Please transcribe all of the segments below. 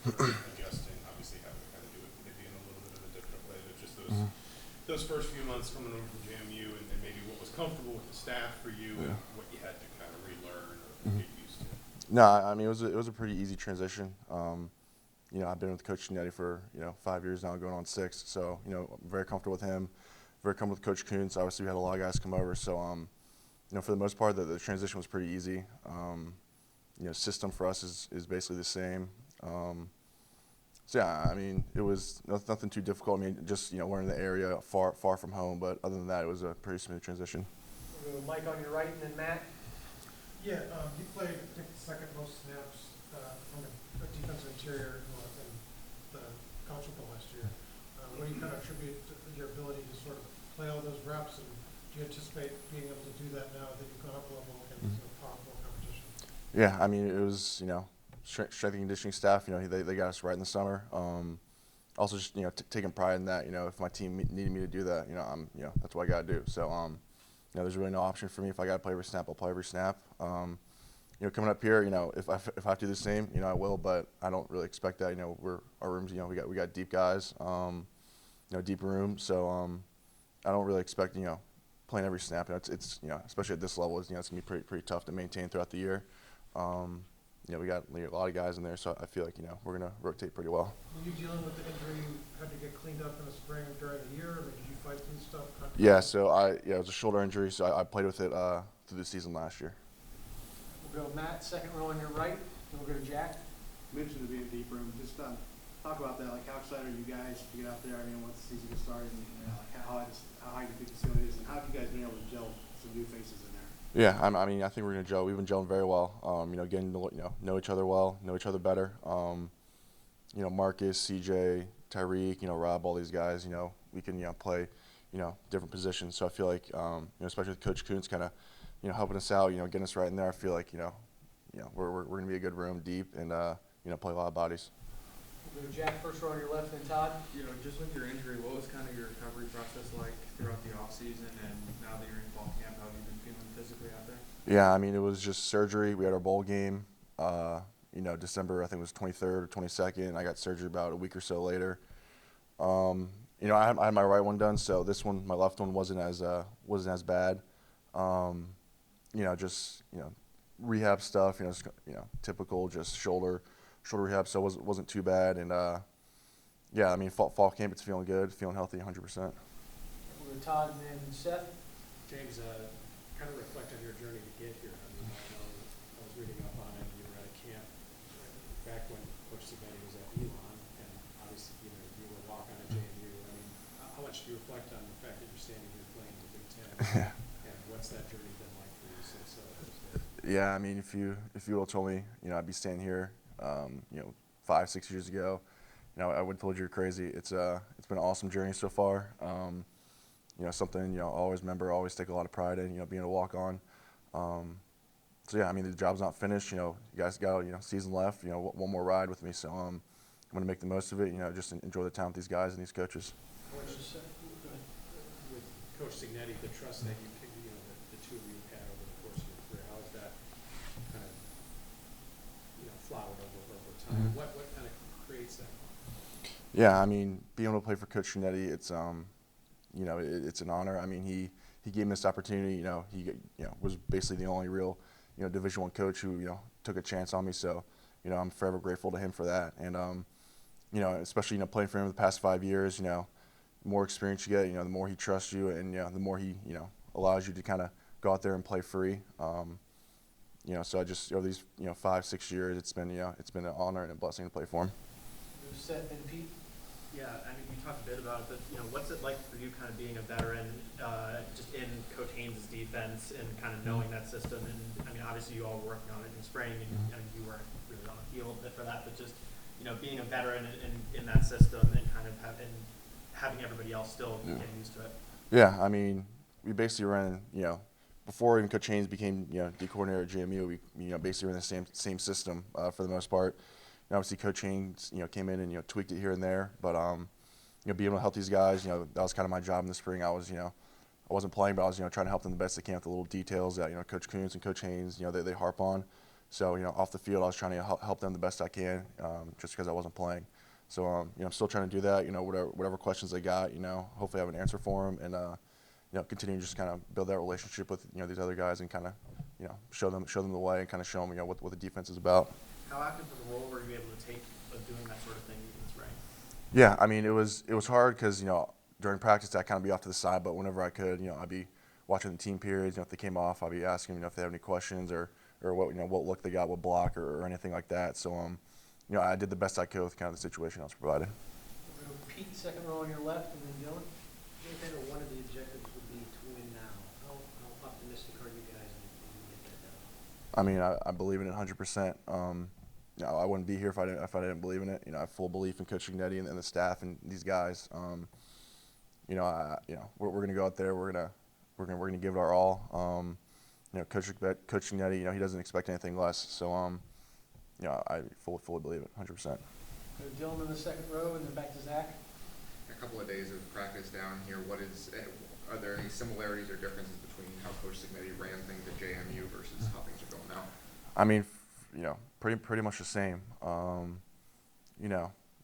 adjusting, obviously having to kind of do it maybe in a little bit of a different way, but just those first few months coming over from JMU and maybe what was comfortable with the staff for you and what you had to kind of relearn or get used to. No, I mean it was a pretty easy transition. I've been with Coach Nettie for 5 years now, going on 6. So I'm very comfortable with him. Very comfortable with Coach Kuntz. Obviously, we had a lot of guys come over. So for the most part, the transition was pretty easy. System for us is basically the same. So yeah, I mean it was nothing too difficult. I mean just learning the area far from home. But other than that, it was a pretty smooth transition. We'll go Mike on your right, and then Matt. Yeah, you played, I think, the second most snaps from a defensive interior in the college football last year. What do you kind of attribute to your ability to sort of play all those reps, and do you anticipate being able to do that now that you've gone up a level against a powerful competition? Yeah, I mean it was strength and conditioning staff. They got us right in the summer. Also just taking pride in that. If my team needed me to do that, that's what I got to do. So there's really no option for me. If I got to play every snap, I'll play every snap. Coming up here, if I have to do the same, I will. But I don't really expect that. Our rooms, we got deep guys, deep room. So I don't really expect playing every snap. It's especially at this level, it's gonna be pretty tough to maintain throughout the year. We got a lot of guys in there, so I feel like we're gonna rotate pretty well. Were you dealing with the injury you had to get cleaned up in the spring during the year, or did you fight through stuff? Yeah, so it was a shoulder injury, so I played with it through the season last year. We'll go Matt, second row on your right, then we'll go to Jack. You mentioned it being a deep room. Just talk about that. Like, how excited are you guys to get out there? I mean, once the season gets started, and how high do you think the ceiling is, and how have you guys been able to gel some new faces in there? Yeah, I mean, I think we're gonna gel. We've been gelling very well. Getting to know each other well, know each other better. Marcus, CJ, Tyreek, Rob, all these guys. We can play different positions. So I feel like especially with Coach Kuntz kind of helping us out, getting us right in there. I feel like we're gonna be a good room, deep, and play a lot of bodies. We'll go Jack, first row on your left, then Todd. Just with your injury, what was kind of your recovery process like throughout the off season, and now that you're in fall camp, how have you been feeling physically out there? Yeah, I mean, it was just surgery. We had our bowl game, December, I think it was 23rd or 22nd, and I got surgery about a week or so later. I had my right one done, so this one, my left one, wasn't as bad. Just rehab stuff, typical just shoulder rehab, so it wasn't too bad. And yeah, I mean, fall camp, it's feeling good, feeling healthy, 100%. We'll go Todd and then Seth. James, kind of reflect on your journey to get here. I mean, I was reading up on it. You were at a camp back when Coach Sigetti was at Elon, and obviously, you were walking at JMU. I mean, how much do you reflect on the fact that you're standing here playing in the Big Ten? And what's that journey been like for you since Yeah, I mean, if you would have told me, I'd be standing here, 5-6 years ago, I would have told you you're crazy. It's been an awesome journey so far. Something I'll always remember, always take a lot of pride in, being able to walk on. So yeah, I mean, the job's not finished. You guys got season left. One more ride with me. So I'm going to make the most of it. Just enjoy the time with these guys and these coaches. with Coach Signetti, the trust that you the two of you have had over the course of your career, how has that kind of flowered over time? What kind of creates that? Yeah, I mean, being able to play for Coach Signetti, it's it's an honor. I mean, he gave me this opportunity. He was basically the only real Division I coach who took a chance on me. So I'm forever grateful to him for that. And especially playing for him the past 5 years. The more experience you get, the more he trusts you, and the more he allows you to kind of go out there and play free. So I just over these 5-6 years, it's been an honor and a blessing to play for him. Seth and Pete. Yeah, I mean, you talked a bit about it, but what's it like for you, kind of being a veteran, just in Coach Haynes' defense and kind of knowing that system? And I mean, obviously, you all were working on it in spring, and you weren't really on the field for that, but just being a veteran in that system and kind of having everybody else still getting used to it. Yeah, I mean, we basically ran, before even Coach Haynes became, D coordinator at JMU, we, basically ran the same system for the most part. Obviously, Coach Haynes, came in and tweaked it here and there, but being able to help these guys, that was kind of my job in the spring. I wasn't playing, but I was trying to help them the best I can with the little details that Coach Kuntz and Coach Haynes, they harp on. So, off the field, I was trying to help them the best I can, just because I wasn't playing. So, I'm still trying to do that. Whatever questions they got, hopefully I have an answer for them, and continue to just kind of build that relationship with these other guys, and kind of show them the way, and kind of show them what the defense is about. How active of a role were you able to take of doing that sort of thing in spring? Yeah, I mean, it was hard because during practice I'd kind of be off to the side, but whenever I could, I'd be watching the team periods. If they came off, I'd be asking them if they have any questions, or what what look they got, what block, or anything like that. So I did the best I could with kind of the situation I was provided. We'll go Pete, second row on your left, and then Dylan. Kind of one of the objectives would be to win now. How optimistic are you guys in get that done? I mean, I believe in it 100%. I wouldn't be here if I didn't believe in it. I have full belief in Coach Ignetti and the staff and these guys. We're going to go out there. We're going to give it our all. Coach Ignetti, he doesn't expect anything less. So, I fully believe it 100%. Go Dylan in the second row, and then back to Zach. A couple of days of practice down here. Are there any similarities or differences between how Coach Ignetti ran things at JMU versus how things are going now? I mean, pretty much the same.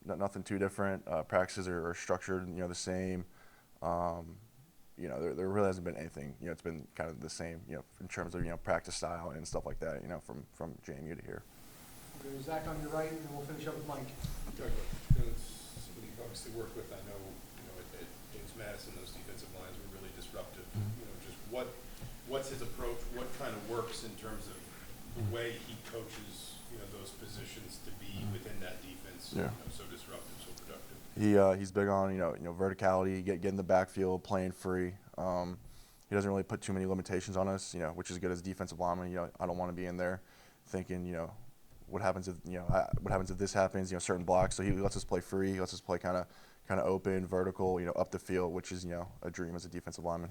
Nothing too different. Practices are structured, the same. There really hasn't been anything. It's been kind of the same, in terms of practice style and stuff like that. From JMU to here. We'll go Zach on your right, and then we'll finish up with Mike. Somebody you obviously worked with, I know, at James Madison, those defensive lines were really disruptive. Just what's his approach? What kind of works in terms of the way he coaches, those positions to be within that defense, Yeah. So disruptive, so productive. He's big on verticality, get in the backfield, playing free. He doesn't really put too many limitations on us, which is good as a defensive lineman. I don't want to be in there thinking, what happens if this happens, certain blocks. So he lets us play free. He lets us play kind of open, vertical, up the field, which is a dream as a defensive lineman.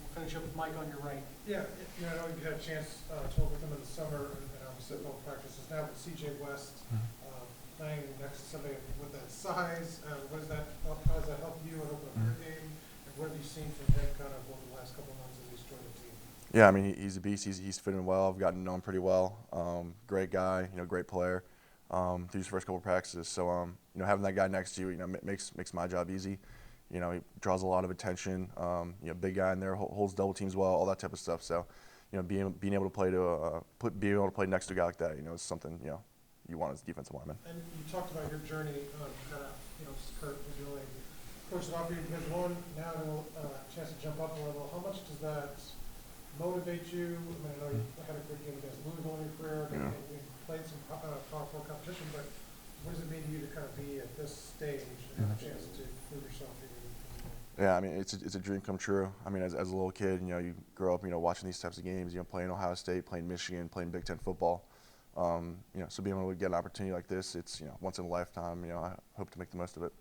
We'll finish up with Mike on your right. Yeah, I know you had a chance to work with him in the summer, and obviously at both practices now with CJ West playing next to somebody with that size. How does that help you and open up your game? And what have you seen from him kind of over the last couple of months as he's joined the team? Yeah, I mean, he's a beast. He's fitting well. I've gotten to know him pretty well. Great guy, great player through his first couple of practices. So, having that guy next to you, makes my job easy. He draws a lot of attention. Big guy in there, holds double teams well, all that type of stuff. So, being able to play next to a guy like that, is something you want as a defensive lineman. And you talked about your journey, kind of, Kurt was really coaching off you because one now a chance to jump up a level. How much does that motivate you? I mean, I know you had a good game against Louisville in your career, but you played some Power 4 competition, but what does it mean to you to kind of be at this stage and have a chance to prove yourself even more? Yeah, I mean, it's a dream come true. I mean, as a little kid, you grow up, watching these types of games, playing Ohio State, playing Michigan, playing Big Ten football. So being able to get an opportunity like this, it's, once in a lifetime, I hope to make the most of it.